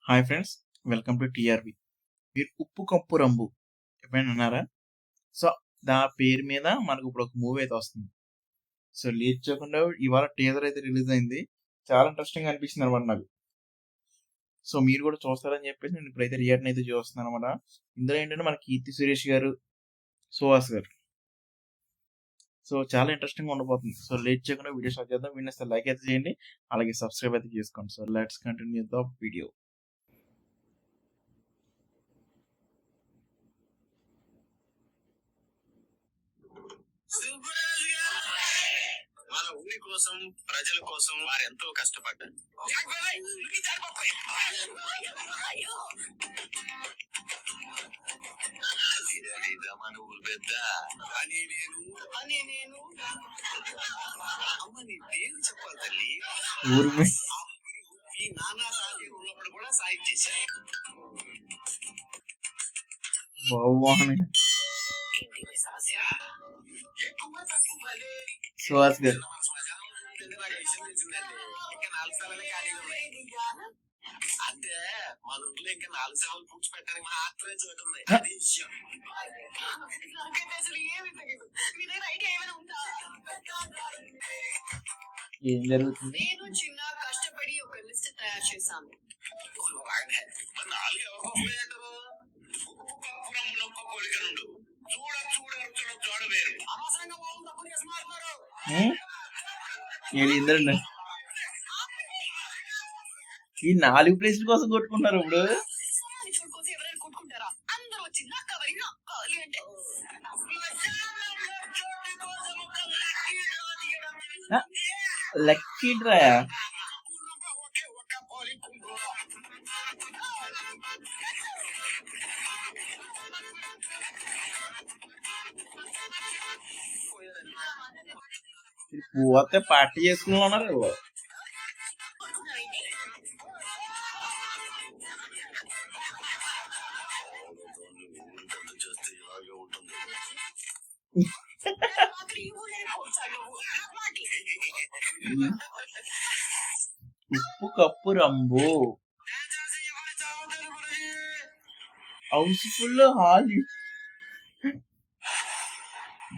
Hi friends, welcome to TRV. మీరు 'ఉప్పు కప్పు రంబు' ఎప్పుడైనా విన్నారా? సో, పేరు మీద మనకు ఇప్పుడు ఒక మూవీ అయితే వస్తుంది. సో, లేట్ చేయకుండా ఇవాళ టీజర్ అయితే రిలీజ్ అయింది. చాలా ఇంట్రెస్టింగ్‌గా అనిపించిందనమాట నాకు. సో, మీరు కూడా చూస్తారని చెప్పేసి నేను ఇప్పుడైతే రియాక్షన్ అయితే చూస్తున్నాననమాట. ఇందులో ఏంటంటే మన 'కీర్తి సురేష్' గారు, 'సుహాస్' గారు. సో, చాలా ఇంట్రెస్టింగ్‌గా ఉండబోతుంది. సో, లేట్ చేయకుండా వీడియో స్టార్ట్ చేద్దాం. వీడియోని నచ్చితే లైక్ అయితే చేయండి. అలాగే సబ్స్క్రైబ్ అయితే చేసుకోండి. So, let's continue the video. మన ఊరి కోసం, ప్రజల కోసం వారు ఎంతో కష్టపడ్డారు. మన ఊరు పెద్ద అని నేను అమ్మ నీ పేరు చెప్పాలి తల్లి. ఊరి ఈ నానా సాహెబ్ ఉన్నప్పుడు కూడా సాయం చేశారు. బాగుంది. 'సుహాస్' గారు. ఇంకా 4 సార్లు ఖాళీగా ఉన్నాయి. అంటే మన ఊర్లో ఇంకా 4 సార్లు పూడ్చిపెట్టడానికి మాత్రమే చోటు ఉంది. అది విషయం. ఏం జరుగుతుంది? నేను చిన్న కష్టపడి ఒక లిస్ట్ తయారు చేశాను. 4 ఎవరు వస్తాయంటారు? ఉప్పు కప్పు రంగులో కొలికనుండు. చూడ చూడ వేరు. అనవసరంగా వాళ్ళు తక్కువ చేసి మాట్లాడుతున్నారు. ఏంటండి ఈ 4 ప్లేస్ల కోసం కొట్టుకుంటున్నారు ఇప్పుడు. చూడుకోసం ఎవరైనా కొట్టుకుంటారా? అందరూ వచ్చి నాకు కావాలి అంటే లక్కీ డ్రాయా? పోతే పార్టీ చేసుకుని ఉన్నారు. ఉప్పు కప్పు రంబు హౌస్ఫుల్ హాల్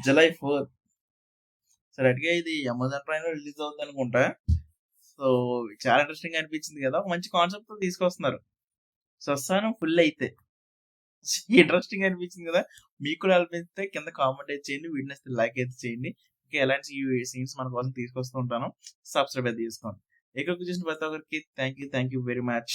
జులై 4. సో రైట్గా ఇది అమెజాన్ ప్రైమ్ లో రిలీజ్ అవుతుంది అనుకుంటా. సో చాలా ఇంట్రెస్టింగ్ అనిపించింది కదా, ఒక మంచి కాన్సెప్ట్ తో తీసుకొస్తున్నారు. స్వస్థానం ఫుల్ అయితే ఇంట్రెస్టింగ్ అనిపించింది కదా. మీకు కూడా అనిపిస్తే కింద కామెంట్ అయితే చేయండి, వీడియోని అయితే లైక్ అయితే చేయండి. ఇంకా ఎలాంటి సీన్స్ మన కోసం తీసుకొస్తూ ఉంటాను. సబ్స్క్రైబ్ అయితే చేసుకోండి. ఎక్కడికి చూసిన ప్రతి ఒక్కరికి థ్యాంక్ యూ వెరీ మచ్.